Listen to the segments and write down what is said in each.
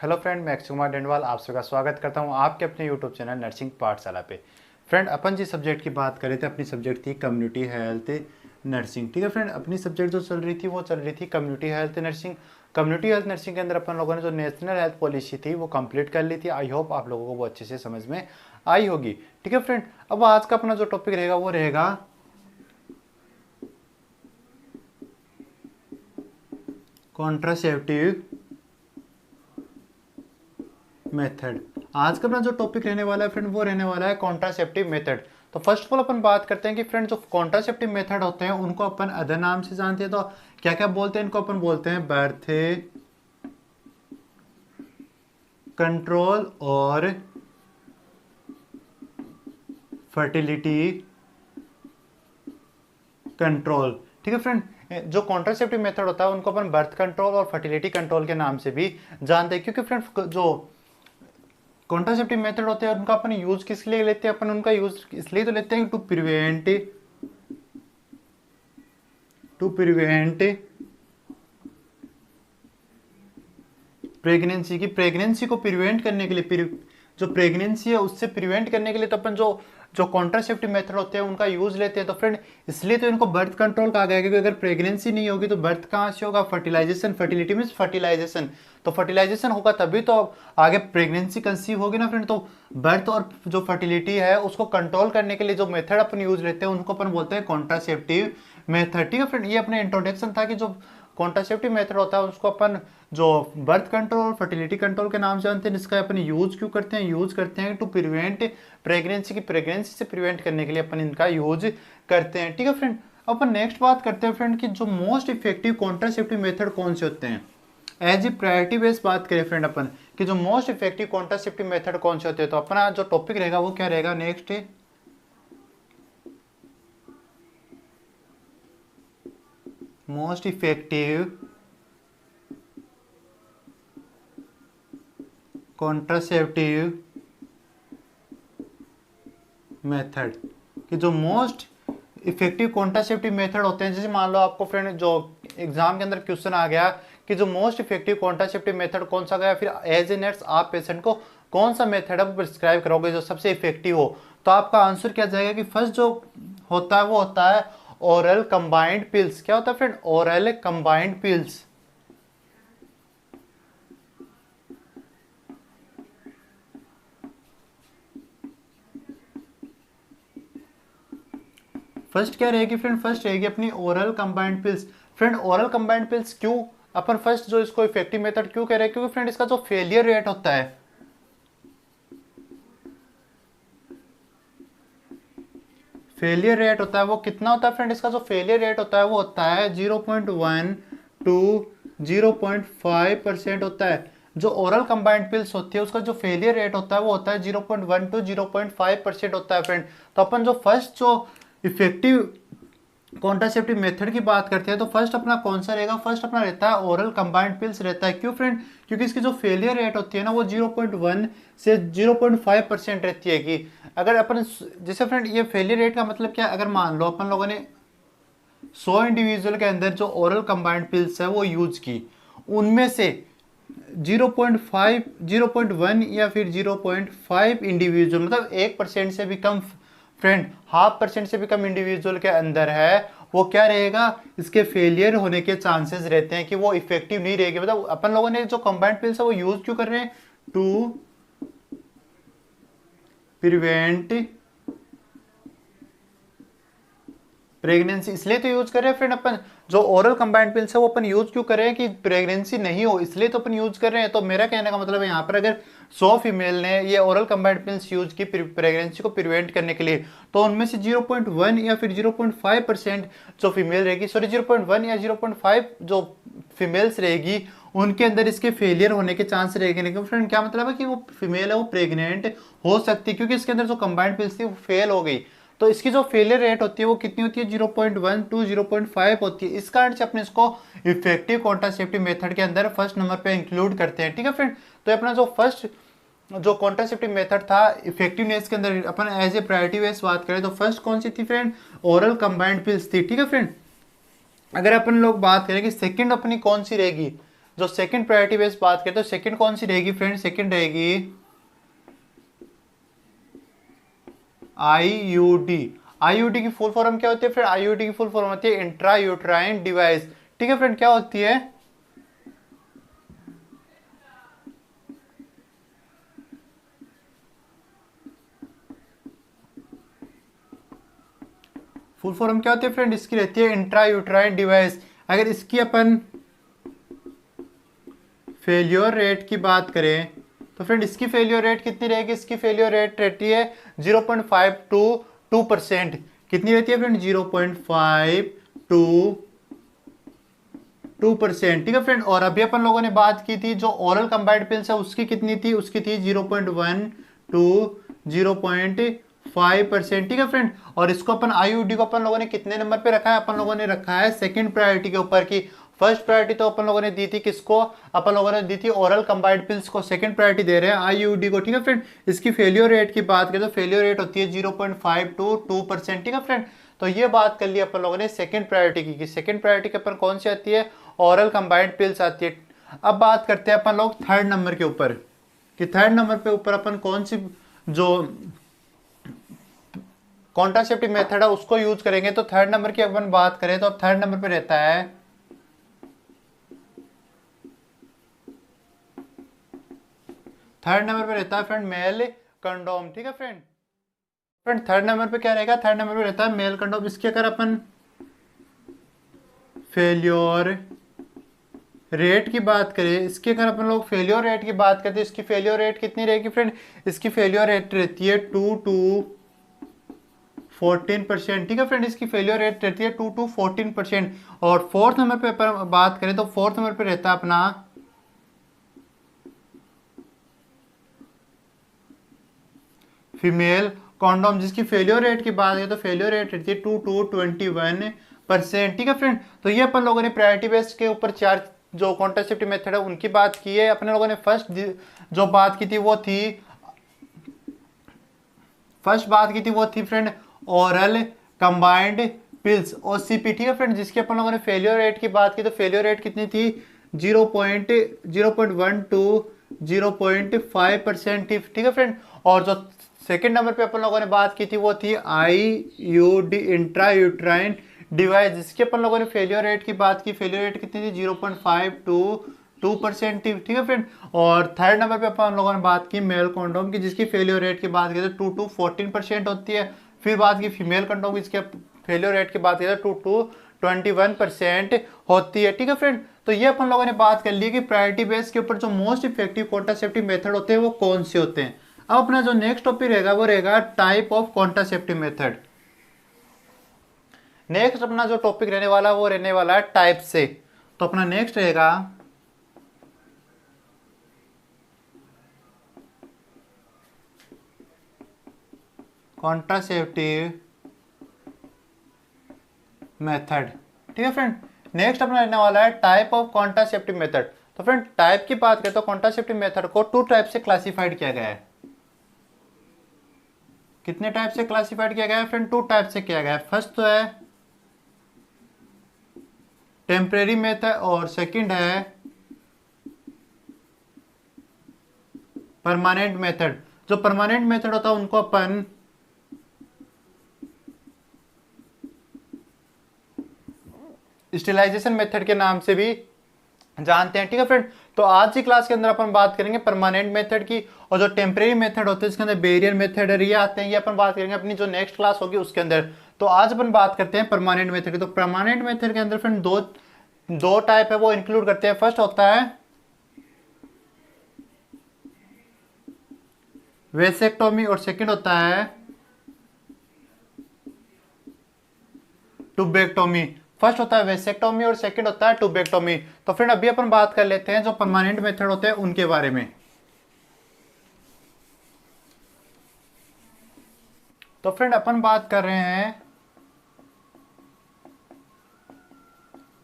Hello friend, मैं अक्षय कुमार डेंडवाल आप सबका स्वागत करता हूं आपके अपने यूट्यूब चैनल नर्सिंग पाठशाला पे। फ्रेंड, अपन जिस सब्जेक्ट की बात कर रहे थे अपनी सब्जेक्ट थी कम्युनिटी हेल्थ नर्सिंग। ठीक है फ्रेंड, अपनी सब्जेक्ट जो चल रही थी वो चल रही थी community health nursing. Community health nursing के अंदर अपन लोगों ने जो नेशनल हेल्थ पॉलिसी थी वो कंप्लीट कर ली थी। आई होप आप लोगों को वो अच्छे से समझ में आई होगी। ठीक है फ्रेंड, अब आज का अपना जो टॉपिक रहेगा वो रहेगा कॉन्ट्रासेप्टिव मेथड। आज का अपना जो टॉपिक रहने वाला है फ्रेंड वो रहने वाला है कॉन्ट्रासेप्टिव मेथड। तो फर्स्ट ऑफ ऑल अपन बात करते हैं कि फ्रेंड जो कॉन्ट्रासेप्टिव मेथड होते हैं उनको अपन अदर नाम से जानते हैं। तो क्या क्या बोलते हैं इनको? अपन बोलते हैं बर्थ कंट्रोल और फर्टिलिटी कंट्रोल। ठीक है फ्रेंड, जो कॉन्ट्रासेप्टिव मेथड होता है उनको अपन बर्थ कंट्रोल और फर्टिलिटी कंट्रोल के नाम से भी जानते हैं। क्योंकि फ्रेंड जो कॉन्ट्रासेप्टिव मेथड होते हैं उनका अपन यूज किस लिए लेते हैं? अपन उनका यूज इसलिए तो लेते हैं टू प्रिवेंट प्रेगनेंसी की। प्रेगनेंसी को प्रिवेंट करने के लिए, जो प्रेगनेंसी है उससे प्रिवेंट करने के लिए तो अपन जो जो कॉन्ट्रासेप्टिव मेथड होते हैं उनका यूज लेते हैं। तो फ्रेंड इसलिए तो इनको बर्थ कंट्रोल कहा गया है, क्योंकि अगर प्रेगनेंसी नहीं होगी तो बर्थ कहाँ से होगा? फर्टिलाइजेशन। Fertility means fertilization. तो फर्टिलाइजेशन होगा तभी तो आगे प्रेगनेंसी कंसीव होगी ना फ्रेंड। तो बर्थ और जो फर्टिलिटी है उसको कंट्रोल करने के लिए जो मेथड अपन यूज लेते हैं उनको अपन बोलते हैं कॉन्ट्रासेप्टिव मेथड। ठीक है फ्रेंड, ये अपने इंट्रोडक्शन था कि जो कॉन्ट्रासेप्टिव मेथड होता है उसको अपन जो बर्थ कंट्रोल और फर्टिलिटी कंट्रोल के नाम से जानते हैं। जिसका अपन यूज क्यों करते हैं? यूज करते हैं टू प्रिवेंट प्रेगनेंसी की। प्रेगनेंसी से प्रिवेंट करने के लिए अपन इनका यूज करते हैं। ठीक है फ्रेंड, अपन नेक्स्ट बात करते हैं फ्रेंड कि जो मोस्ट इफेक्टिव कॉन्ट्रासेप्टिव मेथड कौन से होते हैं। एज ए प्रायोरिटी बेस बात करें फ्रेंड अपन कि जो मोस्ट इफेक्टिव कॉन्ट्रासेप्टिव मेथड कौन से होते हैं, तो अपना जो टॉपिक रहेगा वो क्या रहेगा? Next most effective contraceptive method. कि जो मोस्ट इफेक्टिव कॉन्ट्रासेप्टिव मेथड होते हैं, जैसे मान लो आपको फ्रेंड जो एग्जाम के अंदर क्वेश्चन आ गया कि जो मोस्ट इफेक्टिव कॉन्ट्रासेप्टिव मेथड कौन सा गया, फिर एज ए नर्स आप पेशेंट को कौन सा मेथड है वो प्रिस्क्राइब करोगे जो सबसे इफेक्टिव हो। तो आपका आंसर क्या जाएगा कि फर्स्ट जो होता है वो होता है ओरल कंबाइंड पिल्स। क्या होता है friend? Oral combined pills. First क्या रहेगी फ्रेंड? फर्स्ट रहेगी अपनी oral combined pills. Friend oral combined pills क्यों अपन फर्स्ट जो इसको इफेक्टिव मेथड क्यों कह रहे हैं? क्योंकि फ्रेंड इसका जो फेलियर रेट होता है, फेलियर रेट होता है वो कितना होता है फ्रेंड? इसका जो फेलियर रेट होता है वो होता है 0.1 टू 0.5% होता है। जो ओरल कंबाइंड पिल्स होती है उसका जो फेलियर रेट होता है वो होता है 0.1 टू 0.5% होता है फ्रेंड। तो अपन जो फर्स्ट जो इफेक्टिव कॉन्ट्रासेप्टिव मेथड की बात करते हैं तो फर्स्ट अपना कौन सा रहेगा? फर्स्ट अपना रहता है ओरल कंबाइंड पिल्स रहता है। क्यों फ्रेंड? क्योंकि इसकी जो फेलियर रेट होती है ना वो 0.1 से 0.5% रहती है। कि अगर अपन जैसे फ्रेंड ये फेलियर रेट का मतलब क्या है? अगर मान लो अपन लोगों ने 100 इंडिविजुअल के अंदर जो ओरल कंबाइंड पिल्स है वो यूज की, उनमें से 0.5 0.1 या फिर 0.5 इंडिविजुअल मतलब 1% से भी कम फ्रेंड, 0.5% से भी कम इंडिविजुअल के अंदर है वो क्या रहेगा? इसके फेलियर होने के चांसेस रहते हैं कि वो इफेक्टिव नहीं रहेगी। मतलब अपन लोगों ने जो कंबाइंड पिल्स है वो यूज क्यों कर रहे हैं? To prevent pregnancy. इसलिए तो यूज कर रहे हैं फ्रेंड अपन जो ओरल कंबाइंड पिल्स है वो अपन यूज क्यों कर रहे हैं? कि प्रेगनेंसी नहीं हो, इसलिए तो अपन यूज कर रहे हैं। तो मेरा कहने का मतलब है यहाँ पर अगर 100 फीमेल ने ये ओरल कंबाइंड पिल्स यूज की प्रेगनेंसी को प्रिवेंट करने के लिए, तो उनमें से 0.1 या फिर 0.5% जो फीमेल रहेगी, सॉरी 0.1 या 0.5 जो फीमेल्स रहेगी उनके अंदर इसके फेलियर होने के चांस रहेंगे। लेकिन फ्रेंड क्या मतलब है कि वो फीमेल है वो प्रेग्नेंट हो सकती है क्योंकि इसके अंदर जो कंबाइंड पिल्स थी वो फेल हो गई। तो इसकी जो फेलियर रेट होती है वो कितनी होती है? 0.1 टू 0.5 होती है। इस कारण से अपने इसको इफेक्टिव कॉन्ट्रासेप्टिव मेथड के अंदर फर्स्ट नंबर पे इंक्लूड करते हैं। ठीक है फ्रेंड, तो अपना जो फर्स्ट जो कॉन्ट्रासेप्टिव मेथड था इफेक्टिवनेस के अंदर अपन एज ए प्रायोरिटी बेस बात करें तो फर्स्ट कौन सी थी फ्रेंड? ओरल कंबाइंड पिल्स थी। ठीक है फ्रेंड, अगर अपन लोग बात करें कि सेकंड अपनी कौन सी रहेगी जो सेकंड प्रायोरिटी बेस्ड बात करें तो सेकंड कौन सी रहेगी फ्रेंड, सेकंड रहेगी आईयूडी। आईयूडी की फुल फॉर्म क्या होती है फ्रेंड, आईयूडी की फुल फॉर्म होती है इंट्रा यूट्राइन डिवाइस। ठीक है फ्रेंड, क्या होती है, फुल फॉर्म क्या होती है फ्रेंड, इसकी रहती है इंट्रा यूट्राइन डिवाइस। अगर इसकी अपन फेल्योर रेट की बात करें तो फ्रेंड इसकी फेल्योर रेट कितनी रहेगी, इसकी फेल्योर रेट रहती है 0.5 टू 2%। कितनी रहती है फ्रेंड, 0.5 टू 2%। ठीक है फ्रेंड, और अभी अपन लोगों ने बात की थी जो ओरल कंबाइंड पिल्स है उसकी कितनी थी, उसकी थी 0.1 टू 0.5%। ठीक है फ्रेंड, और इसको अपन आईयूडी को अपन लोगों ने कितने नंबर पे रखा है, अपन लोगों ने रखा है सेकंड प्रायोरिटी के ऊपर की। फर्स्ट प्रायोरिटी तो अपन लोगों ने दी थी किसको, अपन लोगों ने दी थी ओरल कंबाइंड पिल्स को, सेकंड प्रायोरिटी दे रहे हैं आईयूडी को। ठीक है फ्रेंड, इसकी फेलियर रेट की बात करें तो फेलियर रेट होती है 0.5 टू 2%। ठीक है फ्रेंड, तो ये बात कर ली अपन लोगों ने सेकंड प्रायोरिटी की। सेकंड प्रायोरिटी के अपन कौन सी आती है, ओरल कंबाइंड पिल्स आती है। अब बात करते हैं अपन लोग थर्ड नंबर के ऊपर कि थर्ड नंबर पे ऊपर अपन कौन सी जो कॉन्ट्रासेप्टिव मेथड है उसको यूज करेंगे। तो थर्ड नंबर की अपन बात करें तो थर्ड नंबर पे रहता है फ्रेंड मेल कंडोम। ठीक है फ्रेंड, थर्ड नंबर पे क्या रहेगा, थर्ड नंबर पे रहता है मेल कंडोम। इसके अगर अपन फेल्योर रेट की बात करें, इसके अगर अपन लोग फेल्योर रेट की बात करते हैं, इसकी फेल्योर रेट कितनी रहेगी फ्रेंड, इसकी फेल्योर रेट रहती है 2 टू 14%। ठीक है फ्रेंड, इसकी फेल्योर रेट रहती है 2 टू 14%। और फोर्थ नंबर पे अपन बात करें तो फोर्थ नंबर पे रहता है अपना फीमेल कॉन्डोम, जिसकी फेल्योर रेट की बात करें तो फेल्योर रेट रहती है 2 टू 21%। ठीक है फ्रेंड, तो ये अपन लोगों ने प्रायोरिटी बेस्ड के ऊपर चार जो कॉन्ट्रासेप्टिव मेथड है उनकी बात की है। अपने लोगों ने फर्स्ट जो बात की थी वो थी friend oral combined pills OCP. ठीक है फ्रेंड, जिसकी अपन लोगों ने फेलियर रेट की बात की तो फेलियर रेट कितनी थी 0.1 टू 0.5%। ठीक है फ्रेंड, और जो सेकंड नंबर पे अपन लोगों ने बात की थी वो थी आईयूडी इंट्रा यूट्राइन डिवाइस, जिसके अपन लोगों ने फेलियर रेट की बात की, फेलियर रेट कितनी थी 0.5 टू 2%। ठीक है फ्रेंड, और थर्ड नंबर पे अपन लोगों ने बात की मेल कंडोम की, जिसकी फेलियर रेट की बात की तो 2 टू 14% होती है। फिर बात की फीमेल कंडोम की, जिसके फेलियर रेट की बात की तो 2 टू 21% होती है। ठीक है फ्रेंड, तो ये अपन लोगों ने बात कर ली कि प्रायोरिटी बेस के ऊपर जो मोस्ट इफेक्टिव कॉन्ट्रासेप्टिव मेथड होते हैं वो कौन से होते हैं। अब अपना जो नेक्स्ट टॉपिक रहेगा वो रहेगा type of contraceptive method. Next अपना जो टॉपिक रहने वाला वो रहने वाला है टाइप से। तो अपना नेक्स्ट रहेगा कॉन्ट्रासेप्टिव मेथड। ठीक है फ्रेंड, नेक्स्ट अपना रहने वाला है टाइप ऑफ कॉन्ट्रासेप्टिव मेथड। तो फ्रेंड टाइप की बात करें तो कॉन्ट्रासेप्टिव मेथड को 2 टाइप से क्लासिफाइड किया गया है। कितने टाइप से क्लासिफाइड किया गया है फ्रेंड, 2 टाइप से किया गया है। फर्स्ट तो है टेम्परेरी मेथड और सेकंड है परमानेंट मेथड। जो परमानेंट मेथड होता है उनको अपन स्टेलाइजेशन मेथड के नाम से भी जानते हैं। ठीक है फ्रेंड, तो आज की क्लास के अंदर अपन बात करेंगे परमानेंट मेथड की, और जो टेम्परेरी मेथड होते हैं इसके अंदर बेरियर मेथड ये आते हैं, ये अपन बात करेंगे अपनी जो नेक्स्ट क्लास होगी उसके अंदर। तो आज अपन बात करते हैं परमानेंट मेथड की। तो परमानेंट मेथड के अंदर फ्रेंड दो टाइप है वो इंक्लूड करते हैं। फर्स्ट होता है वेसेक्टोमी और सेकंड होता है टुबेक्टोमी। फर्स्ट होता है वेसेक्टोमी और सेकंड होता है टुबेक्टोमी। तो फ्रेंड अभी अपन बात कर लेते हैं जो परमानेंट मेथड होते हैं उनके बारे में। तो फ्रेंड अपन बात कर रहे हैं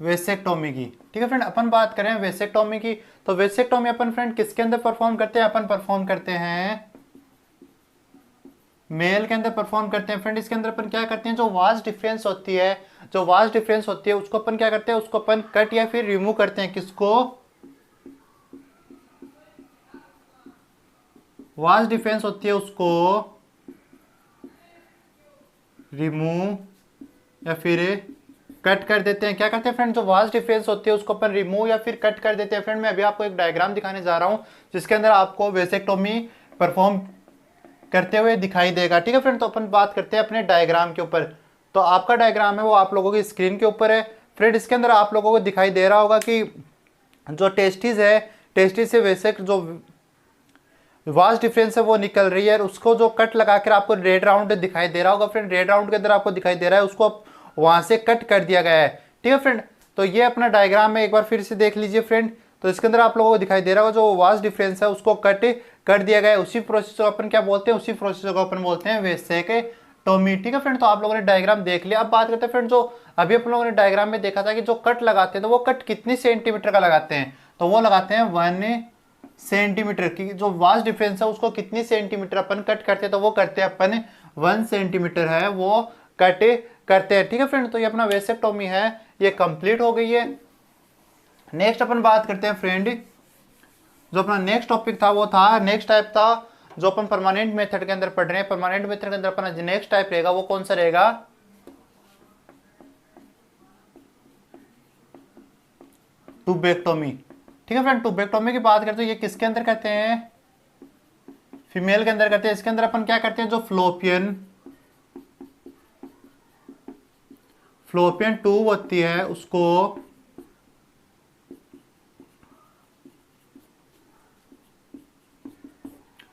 वेसेक्टोमी की। ठीक है फ्रेंड, अपन बात करें वेसेक्टोमी की, तो वेसेक्टोमी अपन फ्रेंड किसके अंदर परफॉर्म करते हैं, अपन परफॉर्म करते हैं मेल के अंदर परफॉर्म करते हैं। फ्रेंड इसके अंदर अपन क्या करते हैं, जो वास्ट डिफरेंस होती है उसको अपन क्या करते हैं, उसको अपन कट या फिर रिमूव करते हैं। किसको, वाज डिफरेंस होती है उसको रिमूव या फिर कट कर देते हैं। क्या करते हैं फ्रेंड, जो वाज डिफरेंस होती है उसको अपन रिमूव या फिर कट कर देते हैं। फ्रेंड मैं अभी आपको एक डायग्राम दिखाने जा रहा हूँ जिसके अंदर आपको वेसेक्टोमी परफॉर्म करते हुए दिखाई देगा। ठीक है फ्रेंड, तो अपन बात करते हैं अपने डायग्राम के ऊपर। तो आपका डायग्राम है वो आप लोगों की स्क्रीन के ऊपर है। फ्रेंड इसके अंदर आप लोगों को दिखाई दे रहा होगा कि जो टेस्टिस है, टेस्टिस से वेसेक जो वास्ट डिफरेंस है वो निकल रही है, उसको जो कट लगाकर आपको रेड राउंड दिखाई दे रहा होगा। फ्रेंड रेड राउंड के अंदर आपको दिखाई दे रहा है, उसको वहां से कट कर दिया गया है। ठीक है फ्रेंड, तो ये अपना डायग्राम है, एक बार फिर से देख लीजिए फ्रेंड। तो इसके अंदर आप लोगों को दिखाई दे रहा होगा जो वास्ट डिफरेंस है उसको कट कर दिया गया है। उसी प्रोसेस को अपन क्या बोलते हैं, उसी प्रोसेस को अपन बोलते हैं वेसेक्टोमी। ठीक है फ्रेंड, तो आप लोगों ने डायग्राम देख लिया। अब बात करते हैं फ्रेंड, जो अभी अपन लोगों ने डायग्राम में देखा था कि जो कट लगाते हैं तो वो कट कितनी सेंटीमीटर का लगाते हैं, तो वो लगाते हैं 1 सेंटीमीटर की। जो वास्ट डिफरेंस है उसको कितनी सेंटीमीटर अपन कट करते हैं, तो वो करते हैं अपन 1 सेंटीमीटर है वो कट करते हैं। ठीक है फ्रेंड, तो ये अपना वेसेक्टोमी है ये कंप्लीट हो गई है। नेक्स्ट अपन बात करते हैं फ्रेंड, जो अपना नेक्स्ट टॉपिक था वो था, नेक्स्ट टाइप था जो अपन परमानेंट मेथड के अंदर पढ़ रहे हैं। परमानेंट मेथड के अंदर अपना नेक्स्ट टाइप रहेगा वो कौन सा रहेगा, ट्यूबेक्टोमी। ठीक है फ्रेंड, ट्यूबेक्टोमी की बात करते हैं, ये किसके अंदर करते हैं, फीमेल के अंदर करते हैं। इसके अंदर अपन क्या करते हैं, जो फ्लोपियन ट्यूब होती है उसको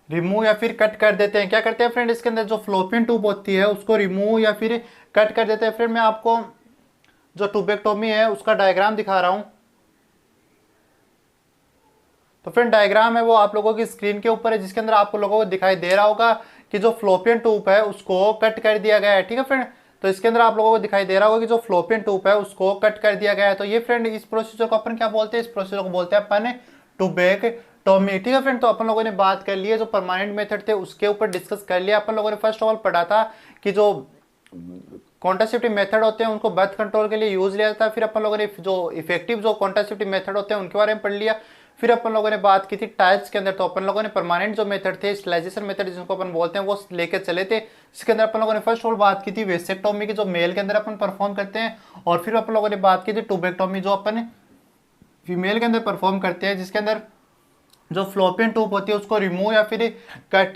रिमूव या फिर कट कर देते हैं। क्या करते हैं फ्रेंड, इसके अंदर जो फ्लोपियन ट्यूब होती है उसको रिमूव या फिर कट कर देते हैं। फ्रेंड मैं आपको जो ट्यूबेक्टोमी है उसका डायग्राम दिखा रहा हूं। तो फ्रेंड डायग्राम है वो आप लोगों की स्क्रीन के ऊपर है, जिसके अंदर आप लोगों को दिखाई दे रहा होगा कि जो फ्लोपियन ट्यूब है उसको कट कर दिया गया है। ठीक है फ्रेंड, तो इसके अंदर आप लोगों को दिखाई दे रहा होगा कि जो फ्लोपियन ट्यूब है उसको कट कर दिया गया है। तो ये फ्रेंड इस प्रोसीजर को अपन क्या बोलते हैं, इस प्रोसीजर को बोलते हैं अपन ट्यूबेक्टोमी। ठीक है फ्रेंड, तो अपन लोगों ने बात कर ली है, जो परमानेंट मेथड थे उसके ऊपर डिस्कस कर लिया। अपन लोगों ने फर्स्ट ऑफ ऑल पढ़ा था कि जो कॉन्ट्रासेप्टिव मेथड होते हैं उनको बर्थ कंट्रोल के लिए यूज लिया जाता है। फिर अपन लोगों ने जो इफेक्टिव जो कॉन्ट्रासेप्टिव मेथड होते हैं उनके बारे में पढ़ लिया। फिर अपन लोगों ने बात की थी टाइप्स के अंदर, तो अपन लोगों ने परमानेंट जो मेथड थे, स्टरलाइजेशन मेथड जिसको अपन बोलते हैं, वो लेके चले थे। इसके अंदर अपन लोगों ने फर्स्ट ऑफ ऑल बात की थी वेसेक्टोमी की, जो मेल के अंदर अपन परफॉर्म करते हैं। और फिर अपन लोगों ने बात की थी ट्यूबेक्टोमी, जो अपन फीमेल के अंदर परफॉर्म करते हैं, जिसके अंदर जो फ्लोपियन ट्यूब होती है उसको रिमूव या फिर कट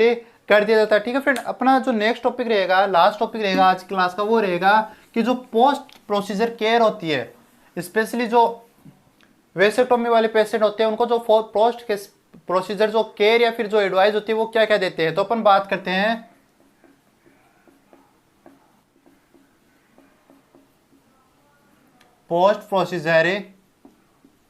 कर दिया जाता है। ठीक है फ्रेंड, अपना जो नेक्स्ट टॉपिक रहेगा, लास्ट टॉपिक रहेगा आज की क्लास का, वो रहेगा कि जो पोस्ट प्रोसीजर केयर होती है, स्पेशली जो वेसेक्टोमी वाले पेशेंट होते हैं उनको जो पोस्ट के प्रोसीजर जो केयर या फिर जो एडवाइस होती है वो क्या क्या देते हैं। तो अपन बात करते हैं पोस्ट प्रोसीजर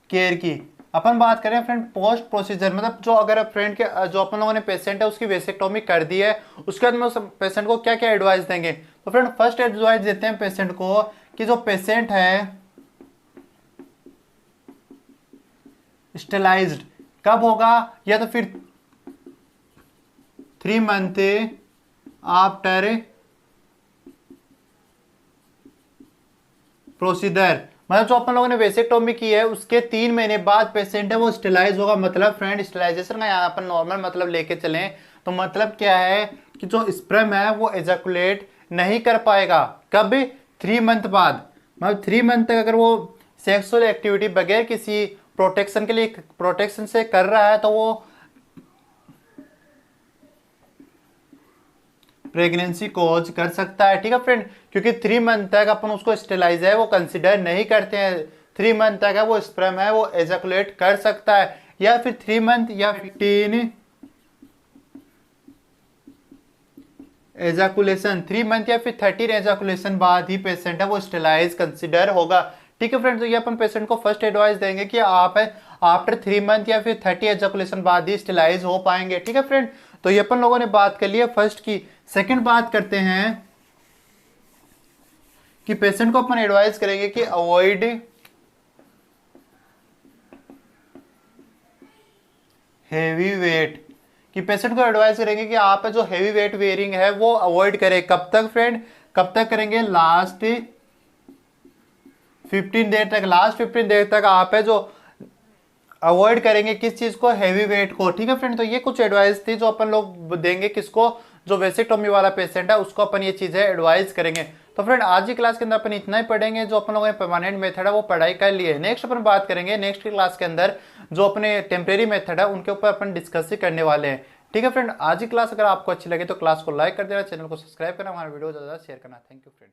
केयर की। अपन बात करें फ्रेंड पोस्ट प्रोसीजर मतलब जो अगर फ्रेंड के जो अपन लोगों ने पेशेंट है उसकी वेसेक्टोमी कर दी है, उसके बाद में उस पेशेंट को क्या क्या एडवाइस देंगे। तो फ्रेंड फर्स्ट एडवाइस देते हैं पेशेंट को कि जो पेशेंट है स्टेलाइज्ड कब होगा, या तो फिर 3 मंथ आफ्टर प्रोसीजर, मतलब जो अपन लोगों ने वेसेक्टोमी की है उसके 3 महीने बाद पेशेंट है वो स्टेलाइज होगा। मतलब फ्रेंड स्टेलाइजेशन का यहाँ अपन नॉर्मल मतलब लेके चलें तो मतलब क्या है कि जो स्पर्म है वो एजाकुलेट नहीं कर पाएगा। कब, 3 मंथ बाद। मतलब 3 मंथ तक अगर वो सेक्सुअल एक्टिविटी बगैर किसी प्रोटेक्शन के लिए प्रोटेक्शन से कर रहा है तो वो प्रेगनेंसी कॉज कर सकता है। ठीक है फ्रेंड, क्योंकि 3 मंथ तक अपन उसको स्टेलाइज है वो कंसिडर नहीं करते हैं। 3 मंथ तक है वो स्पर्म है वो एजाकुलेट कर सकता है, या फिर 3 मंथ या 15 एजाकुलेशन, 3 मंथ या फिर 13 एजाकुलेशन बाद ही पेशेंट है वो स्टेलाइज कंसिडर होगा। ठीक है फ्रेंड, तो ये अपन पेशेंट को फर्स्ट एडवाइस देंगे कि आप है आफ्टर 3 मंथ या फिर 30 एजाकुलेशन बाद ही स्टेलाइज हो पाएंगे। ठीक है फ्रेंड, तो ये अपन लोगों ने बात कर ली है फर्स्ट की। सेकंड बात करते हैं कि पेशेंट को अपन एडवाइस करेंगे कि अवॉइड हेवी वेट, कि पेशेंट को एडवाइस करेंगे कि आप जो हेवी वेट वेयरिंग है वो अवॉइड करें। कब तक फ्रेंड, कब तक करेंगे, लास्ट 15 डेज तक। लास्ट 15 डेज तक आप है जो अवॉइड करेंगे किस चीज को, हैवी वेट को। ठीक है फ्रेंड, तो ये कुछ एडवाइस थी जो अपन लोग देंगे किसको, जो वेसिक्टोमी वाला पेशेंट है उसको अपन ये चीजें एडवाइस करेंगे। तो फ्रेंड आज की क्लास के अंदर अपन इतना ही पढ़ेंगे, जो अपन लोगों ने परमानेंट मेथड है वो पढ़ाई कर लिए। नेक्स्ट अपन बात करेंगे नेक्स्ट क्लास के अंदर जो अपने टेम्परेरी मेथड है उनके ऊपर अपन डिस्कस ही करने वाले हैं। ठीक है फ्रेंड, आज की क्लास अगर आपको अच्छी लगे तो क्लास को लाइक कर देना, चैनल को सब्सक्राइब करना, हमारा वीडियो ज़्यादा शेयर करना। Thank you friend.